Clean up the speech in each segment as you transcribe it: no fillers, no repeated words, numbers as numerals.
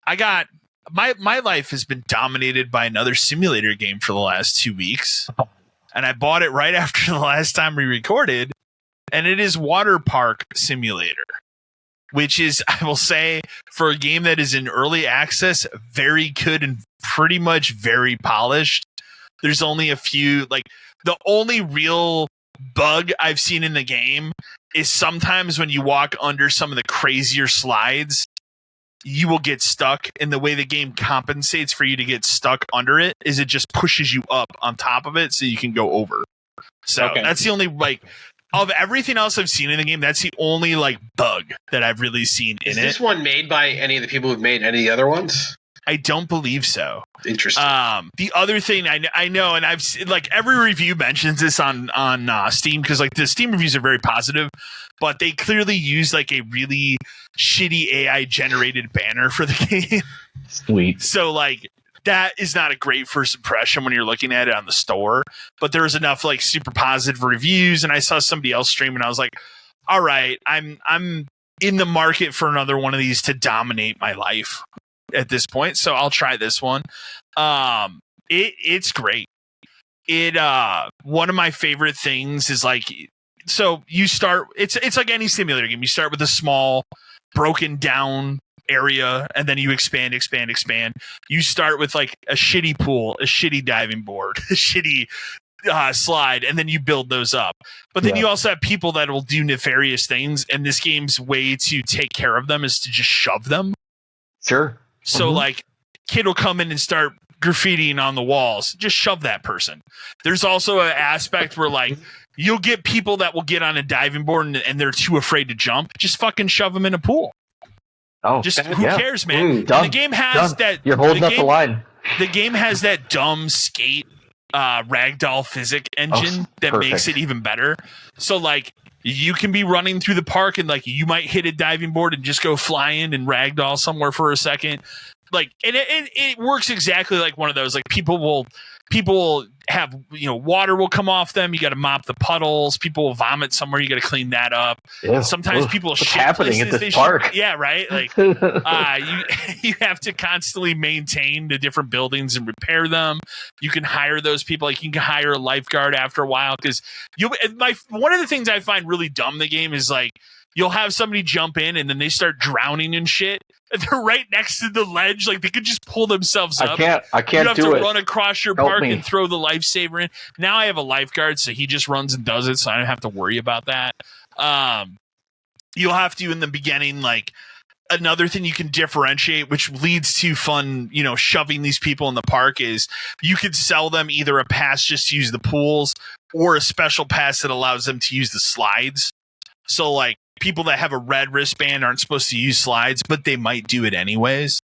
I got my life has been dominated by another simulator game for the last 2 weeks, and I bought it right after the last time we recorded, and it is Waterpark Simulator, which is, I will say, for a game that is in early access, very good and pretty much very polished. There's only a few, like, the only real bug I've seen in the game is sometimes when you walk under some of the crazier slides, you will get stuck, and the way the game compensates for you to get stuck under it is it just pushes you up on top of it so you can go over. So that's the only, like, of everything else I've seen in the game, that's the only, like, bug that I've really seen in it. Is this one made by any of the people who've made any of the other ones? I don't believe so. Interesting. The other thing I know, and I've seen, like, every review mentions this on Steam, because, like, the Steam reviews are very positive, but they clearly use, like, a really shitty AI generated banner for the game. Sweet. So, like, that is not a great first impression when you're looking at it on the store, but there was enough, like, super positive reviews, and I saw somebody else stream, and I was like, all right, I'm in the market for another one of these to dominate my life at this point, so I'll try this one. It's great. One of my favorite things is, like, so you start, it's like any simulator game. You start with a small broken down area, and then you expand. You start with, like, a shitty pool, a shitty diving board, a shitty slide, and then you build those up. But then you also have people that will do nefarious things, and this game's way to take care of them is to just shove them. Sure. So, like, kid will come in and start graffitiing on the walls. Just shove that person. There's also an aspect where, like, you'll get people that will get on a diving board and they're too afraid to jump. Just fucking shove them in a pool. Oh, just who cares, man? The game has that. You're holding up the line. The game has that dumb skate ragdoll physics engine that makes it even better. So, like, you can be running through the park and, like, you might hit a diving board and just go flying and ragdoll somewhere for a second. Like, and it works exactly like one of those. Like, people will have, you know, water will come off them. You got to mop the puddles. People will vomit somewhere. You got to clean that up. Yeah. Sometimes people What's shit happening at this park. Yeah, right. Like, you have to constantly maintain the different buildings and repair them. You can hire those people. Like, you can hire a lifeguard after a while, because one of the things I find really dumb in the game is, like, you'll have somebody jump in and then they start drowning and shit. And they're right next to the ledge. Like, they could just pull themselves up. I can't do it. You have to run across your park and throw the lifesaver in. Now I have a lifeguard, so he just runs and does it, so I don't have to worry about that. You'll have to, in the beginning, like, another thing you can differentiate, which leads to fun, you know, shoving these people in the park, is you could sell them either a pass just to use the pools or a special pass that allows them to use the slides. So, like, people that have a red wristband aren't supposed to use slides, but they might do it anyways.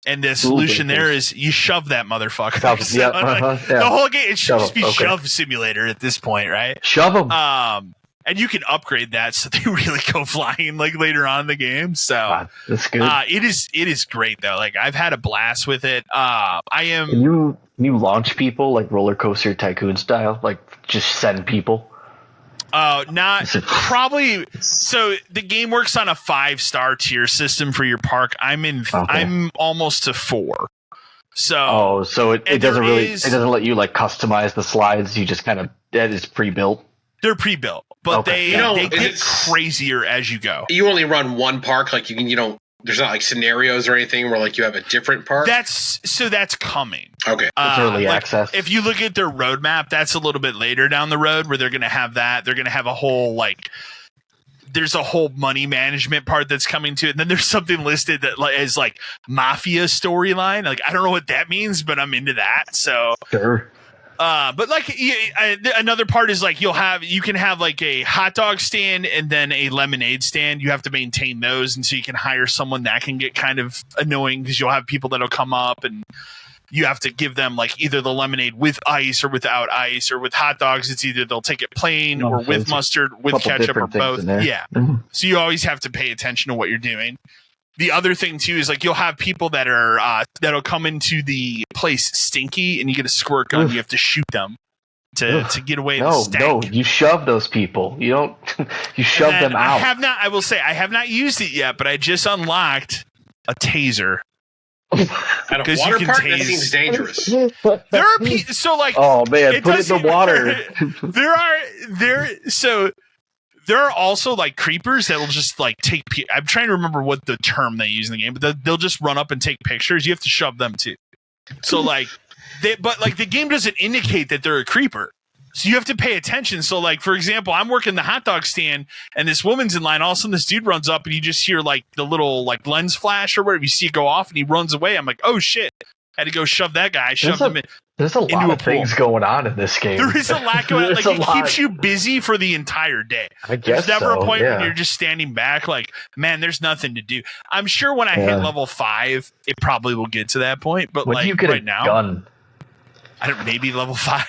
And the solution there is you shove that motherfucker. The whole game, it should just be shove simulator at this point, right? Shove them. And you can upgrade that so they really go flying, like, later on in the game. So that's good. It is great though. Like, I've had a blast with it. Can you launch people like Roller Coaster Tycoon style? Like, just send people? Not probably. So the game works on a 5-star tier system for your park. I'm almost to 4. So it doesn't let you, like, customize the slides. You just kind of, that is pre-built. They're pre-built, but they get crazier as you go. You only run one park, like, you don't. There's not, like, scenarios or anything where, like, you have a different park? That's coming. Okay. It's early access. If you look at their roadmap, that's a little bit later down the road where they're going to have that. They're going to have a whole, like, there's a whole money management part that's coming to it. And then there's something listed that, like, is, like, mafia storyline. Like, I don't know what that means, but I'm into that. So sure. But, like, another part is, like, you can have like a hot dog stand and then a lemonade stand. You have to maintain those, and so you can hire someone. That can get kind of annoying because you'll have people that'll come up and you have to give them, like, either the lemonade with ice or without ice, or with hot dogs it's either they'll take it plain or with mustard, with ketchup, or both. Yeah. Mm-hmm. So you always have to pay attention to what you're doing. The other thing too is, like, you'll have people that are that'll come into the place stinky, and you get a squirt gun. You have to shoot them to get away the stank. No, you shove those people. You don't. You shove them out. I will say I have not used it yet, but I just unlocked a taser At a 'Cause you water can park, that tase- seems dangerous. There are so like Oh man, put it in doesn't- the water. There are also like creepers that'll just like take. I'm trying to remember what the term they use in the game, but they'll just run up and take pictures. You have to shove them too. So like, but like the game doesn't indicate that they're a creeper. So you have to pay attention. So like, for example, I'm working the hot dog stand and this woman's in line. All of a sudden this dude runs up and you just hear like the little like lens flash or whatever. You see it go off and he runs away. I'm like, oh shit. Had to go shove that guy. I shoved him in. There's a lot of things going on in this game. There is a lot going on. Like it keeps you busy for the entire day. I guess There's never a point yeah. when you're just standing back like, man, there's nothing to do. I'm sure when I hit level 5, it probably will get to that point. But when like do you get right a now, gun? I don't maybe level 5.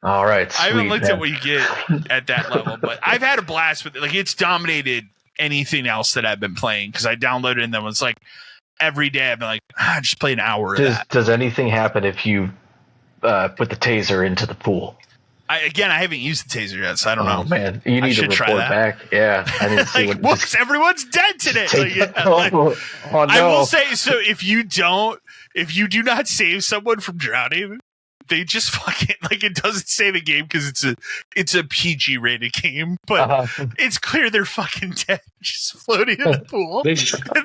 All right, sweet, I haven't looked man. at what you get at that level, but I've had a blast with it. Like it's dominated anything else that I've been playing because I downloaded it and then it's like every day I've been like, just play an hour of that. Does anything happen if you put the taser into the pool? I haven't used the taser yet, so I don't know. Man, you need to try report that. back. Yeah, I didn't see like, what. whoops, everyone's dead today. Like, yeah, like, oh no! I will say, so if you do not save someone from drowning, they just fucking like it doesn't save the game because it's a PG rated game, but it's clear they're fucking dead, just floating in the pool. And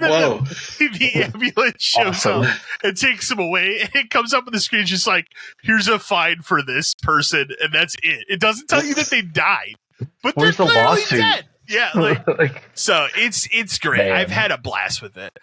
then the ambulance shows up and takes them away, and it comes up on the screen just like, here's a fine for this person, and that's it. It doesn't tell you that they died, but Where's they're the clearly lawsuit? dead. Yeah, like so it's great. Man. I've had a blast with it.